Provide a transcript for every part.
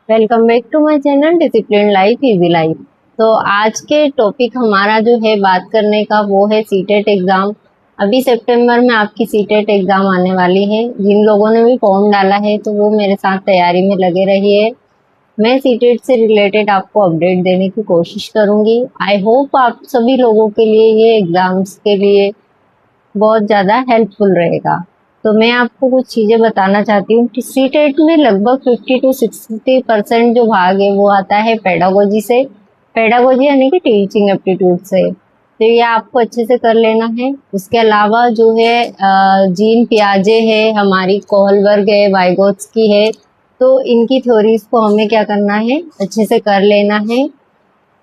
Welcome back to my channel discipline life easy life. तो आज के टॉपिक हमारा जो है बात करने का वो है सीटेट एग्जाम। अभी सितंबर में आपकी सीटेट एग्जाम आने वाली है। जिन लोगों ने भी फॉर्म डाला है तो वो मेरे साथ तैयारी में लगे रहिए। मैं सीटेट से रिलेटेड आपको अपडेट देने की कोशिश करूंगी। आई होप आप सभी लोगों के लिए ये एग्जाम्स के लिए बहुत ज़्यादा हेल्पफुल रहेगा। तो मैं आपको कुछ चीज़ें बताना चाहती हूँ कि सीटेट में लगभग 50 to 60% जो भाग है वो आता है पेडागोजी से। पेडागोजी यानी कि टीचिंग एप्टीट्यूड से। तो ये आपको अच्छे से कर लेना है। उसके अलावा जो है जीन पियाजे है, हमारी कोहलबर्ग है, वाइगोत्स्की है, तो इनकी थ्योरीज को हमें क्या करना है, अच्छे से कर लेना है।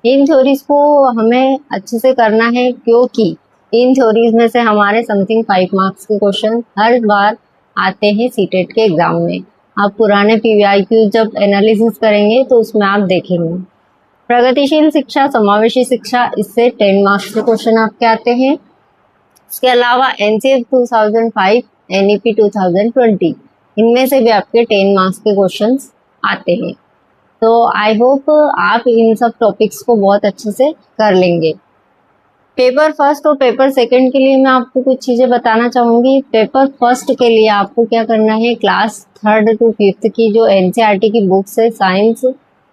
इन थ्योरीज को हमें अच्छे से करना है क्योंकि इन थ्योरीज में से हमारे समथिंग 5 मार्क्स के क्वेश्चन हर बार आते हैं सीटेट के एग्जाम में। आप पुराने पीवीआईक्यू जब एनालिसिस करेंगे तो उसमें आप देखेंगे। प्रगतिशील शिक्षा, समावेशी शिक्षा, इससे 10 मार्क्स के क्वेश्चन आपके आते हैं। इसके अलावा एनसीएफ 2005, एनईपी 2020, इनमें से भी आपके 10 मार्क्स के क्वेश्चन आते हैं। तो आई होप आप इन सब टॉपिक्स को बहुत अच्छे से कर लेंगे। पेपर फर्स्ट और पेपर सेकंड के लिए मैं आपको कुछ चीज़ें बताना चाहूँगी। पेपर फर्स्ट के लिए आपको क्या करना है, क्लास 3rd to 5th की जो एनसीईआरटी की बुक्स है, साइंस,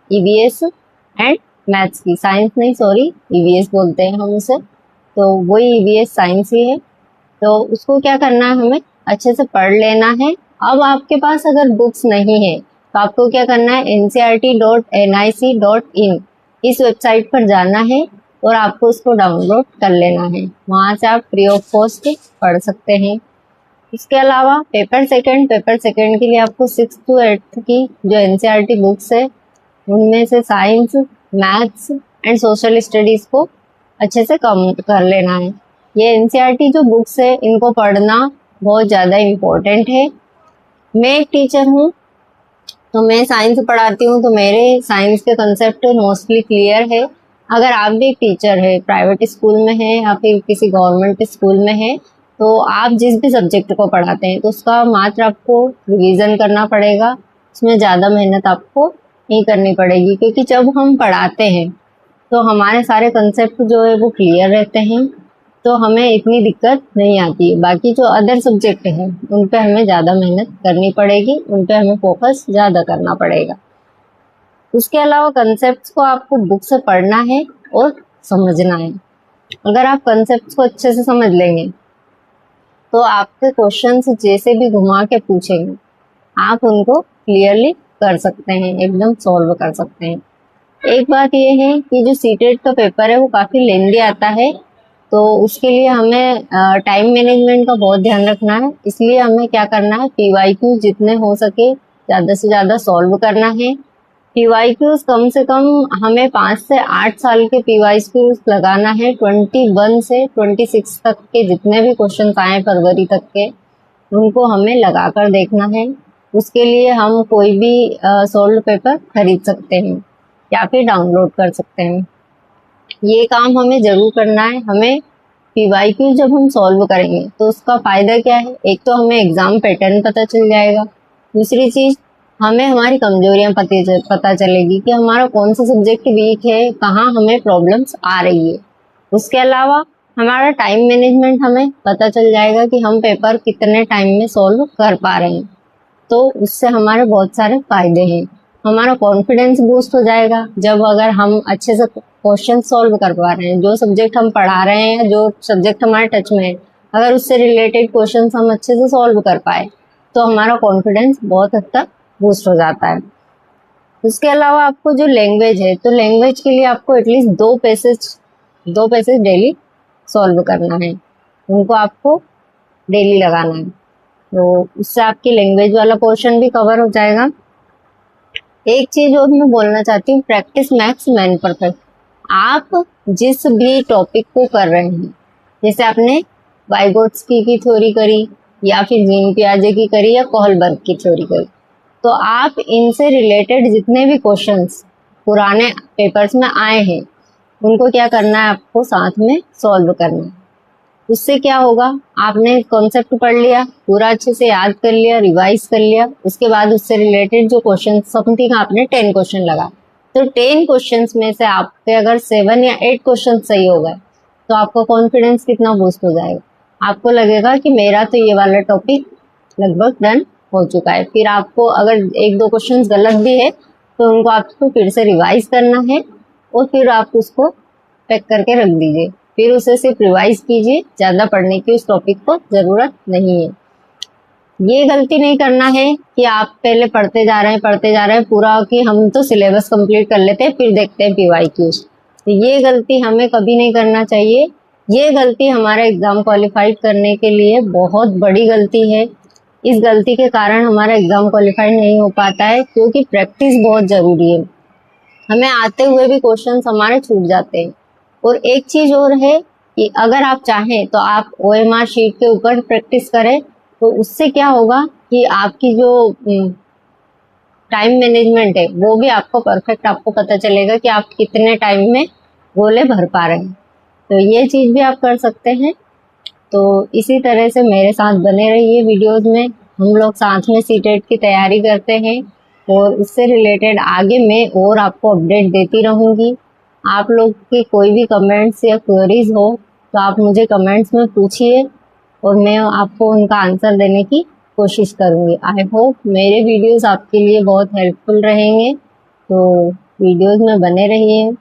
ईवीएस एंड मैथ्स की, साइंस नहीं सॉरी ईवीएस बोलते हैं हम उसे, तो वही ईवीएस साइंस ही है। तो उसको क्या करना है, हमें अच्छे से पढ़ लेना है। अब आपके पास अगर बुक्स नहीं है तो आपको क्या करना है, ncrt.nic.in इस वेबसाइट पर जाना है और आपको उसको डाउनलोड कर लेना है। वहाँ से आप फ्री ऑफ कॉस्ट पढ़ सकते हैं। इसके अलावा पेपर सेकंड के लिए आपको 6th to 8th की जो एनसीईआरटी बुक्स है उनमें से science, maths and social studies को अच्छे से कम कर लेना है। ये एनसीईआरटी जो बुक्स है इनको पढ़ना बहुत ज़्यादा इम्पोर्टेंट है। मैं एक टीचर हूँ तो मैं साइंस पढ़ाती हूँ, तो मेरे साइंस के कंसेप्ट मोस्टली क्लियर है। अगर आप भी एक टीचर है, प्राइवेट स्कूल में है या फिर किसी गवर्नमेंट स्कूल में है, तो आप जिस भी सब्जेक्ट को पढ़ाते हैं तो उसका मात्र आपको रिवीजन करना पड़ेगा। उसमें ज़्यादा मेहनत आपको नहीं करनी पड़ेगी क्योंकि जब हम पढ़ाते हैं तो हमारे सारे कंसेप्ट जो है वो क्लियर रहते हैं, तो हमें इतनी दिक्कत नहीं आती है। बाकी जो अदर सब्जेक्ट हैं उन पे हमें ज़्यादा मेहनत करनी पड़ेगी, उन पे हमें फोकस ज़्यादा करना पड़ेगा। उसके अलावा कंसेप्ट्स को आपको बुक से पढ़ना है और समझना है। अगर आप कंसेप्ट्स को अच्छे से समझ लेंगे तो आपके क्वेश्चंस जैसे भी घुमा के पूछेंगे आप उनको क्लियरली कर सकते हैं, एकदम सॉल्व कर सकते हैं। एक बात ये है कि जो सीटेट का पेपर है वो काफ़ी लेंदी आता है, तो उसके लिए हमें टाइम मैनेजमेंट का बहुत ध्यान रखना है। इसलिए हमें क्या करना है, पीवाईक्यू जितने हो सके ज़्यादा से ज़्यादा सॉल्व करना है। पीवाईक्यूज कम से कम हमें 5 से 8 साल के पीवाईक्यूज लगाना है। 21 से 26 तक के जितने भी क्वेश्चन आए फरवरी तक के, उनको हमें लगा कर देखना है। उसके लिए हम कोई भी सोल्ड पेपर खरीद सकते हैं या फिर डाउनलोड कर सकते हैं। ये काम हमें जरूर करना है। हमें पीवाईक्यू जब हम सॉल्व करेंगे तो उसका फायदा क्या है, एक तो हमें एग्जाम पैटर्न पता चल जाएगा, दूसरी चीज हमें हमारी कमजोरियां पता चलेगी कि हमारा कौन सा सब्जेक्ट वीक है, कहाँ हमें प्रॉब्लम्स आ रही है। उसके अलावा हमारा टाइम मैनेजमेंट हमें पता चल जाएगा कि हम पेपर कितने टाइम में सॉल्व कर पा रहे हैं, तो उससे हमारे बहुत सारे फायदे हैं। हमारा कॉन्फिडेंस बूस्ट हो जाएगा जब अगर हम अच्छे से क्वेश्चन सॉल्व कर पा रहे हैं। जो सब्जेक्ट हम पढ़ा रहे हैं, जो सब्जेक्ट हमारे टच में है, अगर उससे रिलेटेड क्वेश्चन हम अच्छे से सॉल्व कर पाए तो हमारा कॉन्फिडेंस बहुत हद तक बूस्ट हो जाता है। उसके अलावा आपको जो लैंग्वेज है, तो लैंग्वेज के लिए आपको एटलीस्ट दो पैसेज डेली सॉल्व करना है, उनको आपको डेली लगाना है, तो उससे आपकी लैंग्वेज वाला पोर्शन भी कवर हो जाएगा। एक चीज और मैं बोलना चाहती हूँ, प्रैक्टिस मैक्स मैन परफेक्ट। आप जिस भी टॉपिक को कर रहे हैं, जैसे आपने वाइगोत्स्की की थ्योरी करी या फिर जीन पियाजे की करी या कोहलबर्ग की थ्योरी करी, तो आप इनसे रिलेटेड जितने भी क्वेश्चंस पुराने पेपर्स में आए हैं उनको क्या करना है, आपको साथ में सॉल्व करना है। उससे क्या होगा, आपने कॉन्सेप्ट पढ़ लिया, पूरा अच्छे से याद कर लिया, रिवाइज कर लिया, उसके बाद उससे रिलेटेड जो क्वेश्चन, समथिंग आपने 10 क्वेश्चन लगा, तो 10 क्वेश्चंस में से आपके अगर 7 या 8 क्वेश्चन सही हो गए तो आपका कॉन्फिडेंस कितना बूस्ट हो जाएगा, आपको लगेगा कि मेरा तो ये वाला टॉपिक लगभग डन हो चुका है। फिर आपको अगर 1-2 क्वेश्चन गलत भी है तो उनको आपको फिर से रिवाइज करना है और फिर आप उसको पैक करके रख दीजिए, फिर उसे सिर्फ रिवाइज कीजिए, ज़्यादा पढ़ने की उस टॉपिक को ज़रूरत नहीं है। ये गलती नहीं करना है कि आप पहले पढ़ते जा रहे हैं पूरा, कि हम तो सिलेबस कंप्लीट कर लेते हैं फिर देखते हैं पीवाईक्यूज, तो ये गलती हमें कभी नहीं करना चाहिए। ये गलती हमारा एग्ज़ाम क्वालिफाइड करने के लिए बहुत बड़ी गलती है। इस गलती के कारण हमारा एग्ज़ाम क्वालिफाइड नहीं हो पाता है, क्योंकि प्रैक्टिस बहुत ज़रूरी है। हमें आते हुए भी क्वेश्चंस हमारे छूट जाते हैं। और एक चीज़ और है कि अगर आप चाहें तो आप OMR शीट के ऊपर प्रैक्टिस करें, तो उससे क्या होगा कि आपकी जो टाइम मैनेजमेंट है वो भी आपको परफेक्ट, आपको पता चलेगा कि आप कितने टाइम में गोले भर पा रहे हैं। तो ये चीज़ भी आप कर सकते हैं। तो इसी तरह से मेरे साथ बने रहिए वीडियोस में, हम लोग साथ में सीटेट की तैयारी करते हैं और उससे रिलेटेड आगे मैं और आपको अपडेट देती रहूँगी। आप लोग की कोई भी कमेंट्स या क्वेरीज हो तो आप मुझे कमेंट्स में पूछिए और मैं आपको उनका आंसर देने की कोशिश करूँगी। आई होप मेरे वीडियोस आपके लिए बहुत हेल्पफुल रहेंगे, तो वीडियोस में बने रहिए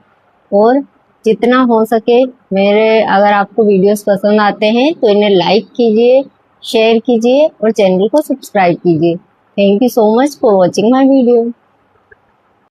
और जितना हो सके मेरे, अगर आपको वीडियोस पसंद आते हैं तो इन्हें लाइक कीजिए, शेयर कीजिए और चैनल को सब्सक्राइब कीजिए। Thank you so much for watching my video.